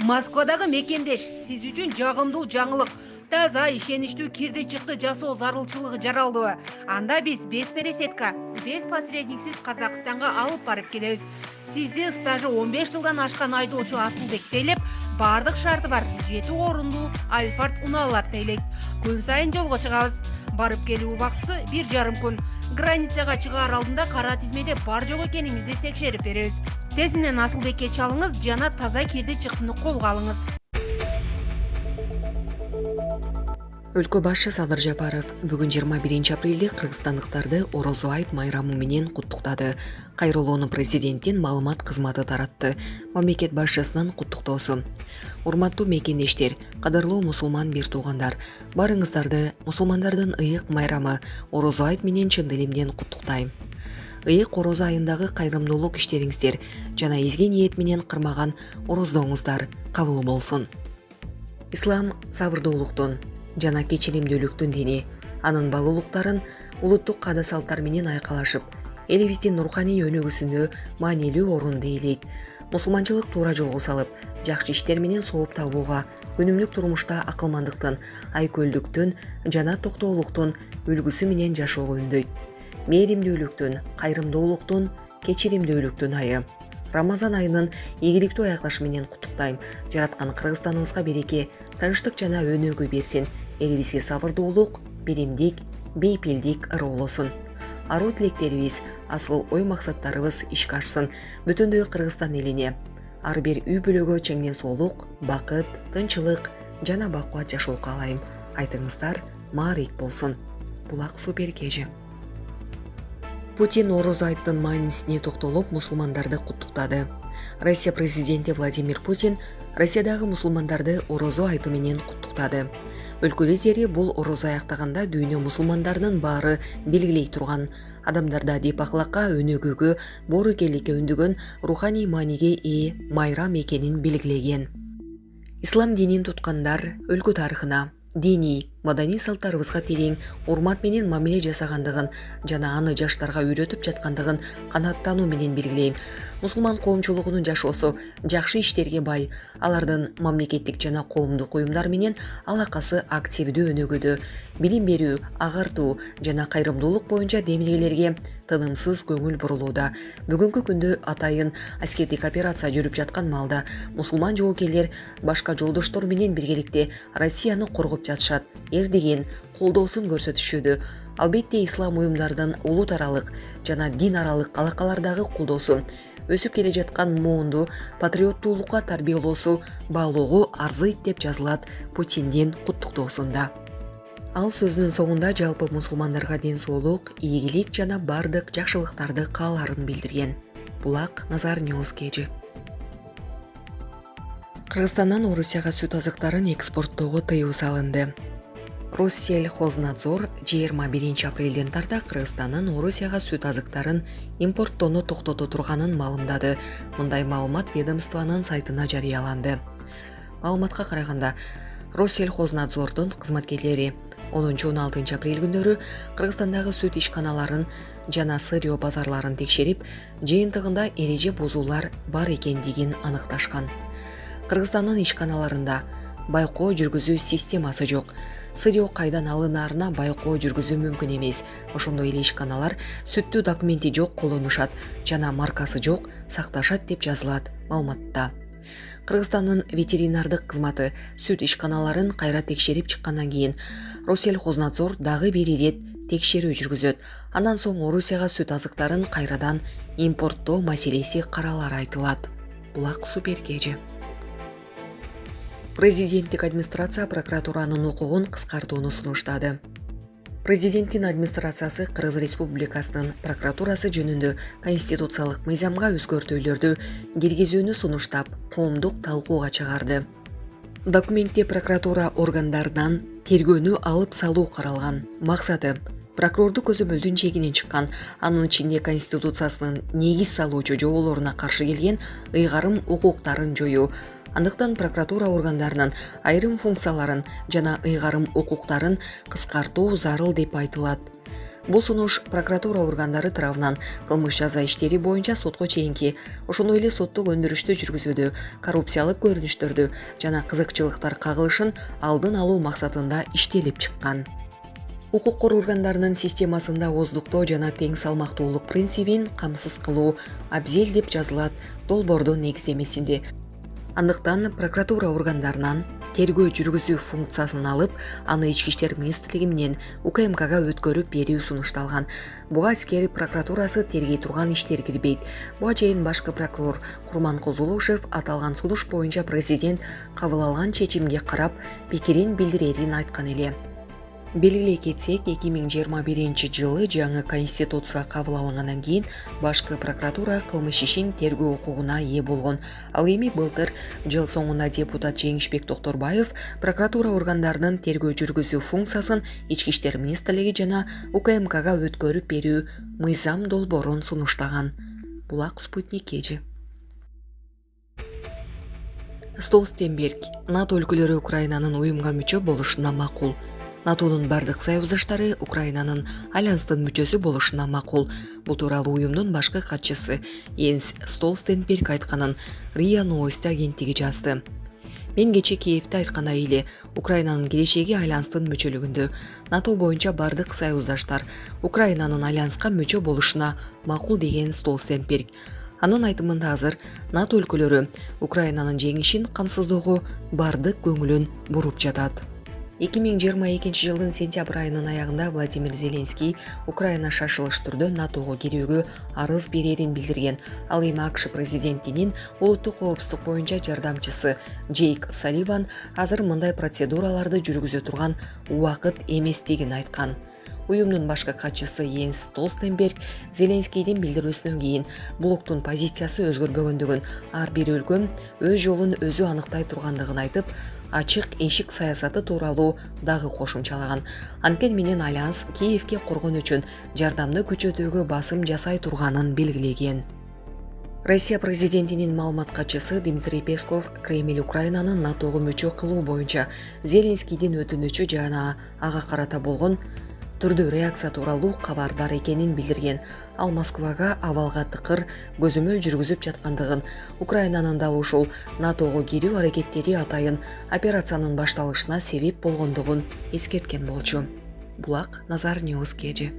Москвадагы мекендеш сиз үчүн жагымдуу жаңылык. Таза ишеничтүү кирди чыкты жасоо зарылчылыгы жаралды. Анда биз без пересетка, без посредниксиз Казакстанга алып барып келебиз. Сизди стажы 15 жылдан ашкан айдоочу Асылбек тейлеп, бардык шарты бар 7 орундуу Альфард унаалар тейлейт. Күн сайын жолго чыгабыз. Барып келүү убактысы 1,5 күн. Границага чыгаар алдында кара тизмеде бар жок экениңизди текшерип беребиз. Тезинен Асылбекке чалыңыз жана таза кирди чыктыны колго алыңыз. Өлкө башчы Садыр Жапаров бүгүн 21 апрелде кыргызстандыктарды Орозо айт майрамы менен куттуктады. Кайрылуунун президенттин маалымат кызматы таратты. Мамлекет башчысынын куттуктоосу. Урматтуу мекендештер, кадырлуу мусулман бир туугандар, барыңыздарды мусулмандардын ыйык майрамы Орозо айт менен чын дилимден куттуктайм. Ыйык Орозо айындагы кайрымдуулук иштериңиздер жана изге ниет менен кырмаган ороздооңуздар кабыл болсун. Ислам сабырдуулуктун жана кечиримдүүлүктүн дини, анын балуулуктарын улуттук каада салттар менен айкалашып, элибиздин руханий өнүгүүсүндө маанилүү орунду ээлейт. Мусулманчылык туура жолго салып, жакшы иштер менен сооп табууга, күнүмдүк турмушта акылмандыктын, айкөлдүктүн жана токтоолуктун үлгүсү менен жашоого үндөйт. Мээримдүүлүктүн, кайрымдуулуктун, кечиримдүүлүктүн айы. Рамазан айынын ийгиликтүү аякташы менен куттуктайм. Жараткан Кыргызстаныбызга береке, тынчтык жана өнүгүү берсин. Элибизге сабырдуулук, биримдик, бейпилдик ырыолосун. Аруу тилектерибиз, асыл ой максаттарыбыз ишке ашсын. Бүтүндөй Кыргызстан элине ар бир үй бүлөгө чеңден соолук, бакыт, тынчылык жана бакубат жашоо каалайм. Айтыңыздар маарик болсун. Булак супер кежи. Путин Орозо айттын маанисине токтолуп, мусулмандарды куттуктады. Россия президенти Владимир Путин Россиядагы мусулмандарды Орозо айты менен куттуктады. Өлкө лидери бул Орозо аяктаганда дүйнө мусулмандарынын баары белгилей турган, адамдарда деп акылакка, өнүгүүгө, боорукеликке үндөгөн руханий мааниге ээ майрам экенин белгилеген. Ислам динин туткандар өлкө тарыхына, диний, маданий салттарыбызга терең урмат менен мамиле жасагандыгын жана аны жаштарга үйрөтүп жаткандыгын канааттануу менен белгилейм. Мусулман коомчулугунун жашоосу жакшы иштерге бай, алардын мамлекеттик жана коомдук уюмдар менен алакасы активдүү өнүгүүдө, билим берүү, агартуу жана кайрымдуулук боюнча демилгелерге тынымсыз көңүл бурулууда. Бүгүнкү күндө атайын аскердик операция жүрүп жаткан маалда мусулман жоокерлер башка жолдоштор менен биргеликте Россияны коргоп жатышат, эрдеген колдоосун көрсөтүшүүдө. Албетте ислам уюмдардын улут аралык жана дин аралык алакалардагы колдоосу, өсүп келе жаткан моонду патриоттуулукка тарбиялоосу баалоого арзыйт деп жазылат Путиндин куттуктоосунда. Ал сөзүнүн соңунда жалпы мусулмандарга ден соолук, ийгилик жана бардык жакшылыктарды кааларын билдирген. Булак Назар Ньюс кежи. Кыргызстандан Орусияга сүт азыктарын экспорттоого тыюу салынды. Россельхознадзор 21 апрелден тарта Кыргызстандын Орусияга сүт азыктарын импорттоону токтото турганын маалымдады. Мындай маалымат ведомствонун сайтына жарыяланды. Маалыматка караганда, Россельхознадзордун кызматкерлери 10-16 апрель күндөрү Кыргызстандагы сүт ишканаларын жана сырьё базарларын текшерип, жыйынтыгында эреже бузуулар бар экендигин аныкташкан. Кыргызстандын ишканаларында байкоо жүргүзүү системасы жок. Сырьё кайдан алынаарына байкоо жүргүзүү мүмкүн эмес. Ошондой эле ишканалар сүттү документи жок колдонушат жана маркасы жок сакташат деп жазылат маалыматта. Кыргызстандын ветеринардык кызматы сүт ишканаларын кайра текшерип чыккандан кийин Россельхознадзор дагы бир ирет текшерүү жүргүзөт. Андан соң Орусияга сүт азыктарын кайрадан импорттоо маселеси каралары айтылат. Булак супер кежи. Президенттик администрация прокуратуранын укугун кыскартууну сунуштады. Президенттин администрациясы Кыргыз Республикасынын прокуратурасы жөнүндө конституциялык мыйзамга өзгөртүүлөрдү киргизүүнү сунуштап, коомдук талкууга чыгарды. Документте прокуратура органдарынан тергөөнү алып салуу каралган. Максаты прокурордук көзөмөлдүн чегинен чыккан, анын ичинде конституциясынын негиз салуучу жоболоруна каршы келген ыйгарым укуктарын жоюу. Андыктан прокуратура органдарынын айрым функцияларын жана ыйгарым укуктарын кыскартуу зарыл деп айтылат. Бул сунуш прокуратура органдары тарабынан кылмыш жаза иштери боюнча сотко чейинки, ошондой эле соттук өндүрүштү жүргүзүүдө, коррупциялык көрүнүштөрдү жана кызыкчылыктар кагылышын алдын алуу максатында иштелип чыккан. Укук коргоо органдарынын системасында ооздуктоо жана тең салмактуулук принцибин камсыз кылуу абзел деп жазылат долбоордун негиздемесинде. Андыктан прокуратура органдарынан тергөө жүргүзүү функциясын алып, аны Ички иштер министрлиги менен УКМКга өткөрүп берүү сунушталган. Буга аскери прокуратурасы тергей турган иштер кирбейт. Буга чейин башкы прокурор Курманкул Зулушев аталган сунуш боюнча президент кабыл алган чечимге карап пикирин билдирерин айткан эле. Белгилей кетсек, 2021 жаңы конституция кабыл алынгандан кийин башкы прокуратура кылмыш ишин тергөө укугуна ээ болгон. Ал эми былтыр жыл соңуна депутат Жеңишбек Токторбаев прокуратура органдарынын тергөө жүргүзүү функциясын Ички иштер министрлиги жана УКМКга өткөрүп берүү мыйзам долбоорун сунуштаган. Булак Спутник Кежи. Столтенберг НАТО өлкөлөрү Украинанын уюмга мүчө болушуна макул. НАТОнун бардык союздаштары Украинанын альянстын мүчөсү болушуна макул. Бул тууралуу уюмдун башкы катчысы Йенс Столтенберг айтканын РИА Новости агенттиги жазды. Мен кечээ Киевде айткандай эле, Украинанын келечеги альянстын мүчөлүгүндө. НАТО боюнча бардык союздаштар Украинанын альянска мүчө болушуна макул деген Столтенберг. Анын айтымында азыр НАТО өлкөлөрү Украинанын жеңишин камсыздоого бардык көңүлүн буруп жатат. 2022 жылдын сентябрь айынын аягында Владимир Зеленский Украина шашылыш түрдө НАТОго кирүүгө арыз берерин билдирген. Ал эми АКШ президентинин улуттук коопсуздук боюнча жардамчысы Джейк Салливан азыр мындай процедураларды жүргүзө турган убакыт эместигин айткан. Уюмдун башкы катчысы Йенс Столтенберг Зеленскийдин билдирүүсүнөн кийин блоктун позициясы өзгөрбөгөндүгүн, ар бир өлкө өз жолун өзү аныктай тургандыгын айтып, ачык эшик саясаты тууралуу дагы кошумчалаган. Анткени менен альянс Киевге коргон үчүн жардамды күчөтүүгө басым жасай турганын белгилеген. Россия президентинин маалымат катчысы Дмитрий Песков Кремль Украинаны НАТОго мүчө кылуу боюнча Зеленскийдин өтүнүчү жана ага карата болгон түрдүү реакция тууралуу кабардар экенин билдирген. Ал Москвага абалга тыкыр көзөмөл жүргүзүп жаткандыгын, Украинанын дал ушул НАТОго кирүү аракеттери атайын операциянын башталышына себеп болгондугун эскерткен болчу. Булак Назар Ньюс Кежи.